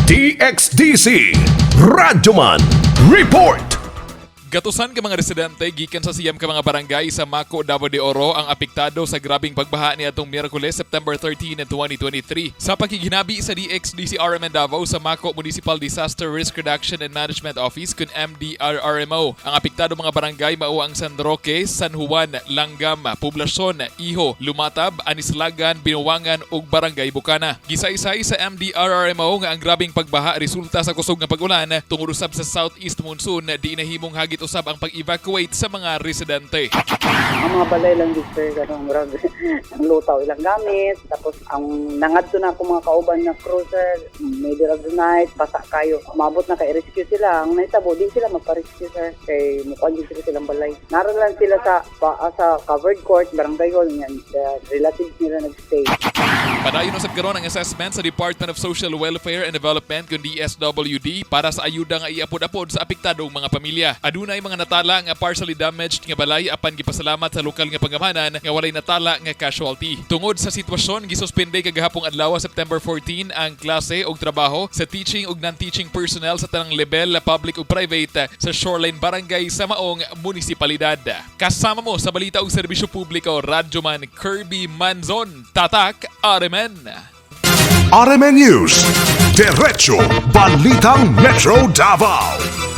DXDC Radyoman Report. Gatusan ka mga residente gikan sa siyam ka mga barangay sa Maco, Davao de Oro ang apektado sa grabeng pagbaha niadtong Miyerkules, September 13, 2023. Sa pakighinabi sa DXDC Davao sa Maco Municipal Disaster Risk Reduction and Management Office kun MDRRMO. Ang apektado mga barangay mao ang San Roque, San Juan, Langgam, Poblacion, Hijo, Lumatab, Anislagan, Binuangan ug Barangay Bukana. Gisaysay sa MDRRMO nga ang grabeng pagbaha resulta sa kusog nga pag-ulan tungod usab sa Southeast Monsoon di nahimong hagit usab ang pag-evacuate sa mga residente. Ang mga balay lang dito, ganun, grabe. Ang lutaw ilang gamit, tapos ang nangadto na ako mga kauban na cruiser, middle of the night, pasa kayo. Umabot na kay rescue sila, ang naitabo, di sila magpa-rescue sir, kay mukhang din sila silang balay. Naroon lang sila sa covered court, barangay hall, relatives nila nag-stay. Padayon usab karon ang assessment sa Department of Social Welfare and Development kun DSWD para sa ayuda nga iapod-apod sa apektadong mga pamilya. Adunay mga natala nga partially damaged nga balay apan gipasalamat sa lokal nga pangamanan nga walay natala nga casualty. Tungod sa sitwasyon, gisuspende kagahapong adlaw September 14 ang klase ug trabaho sa teaching ug non-teaching personnel sa tanang level public ug private sa Shoreline Barangay sa maong munisipalidad. Kasama mo sa balita ug serbisyo publiko, Radyoman Kirby Manzon, Tatak, Aremen. RMN News, Diretso Balitang Metro Davao.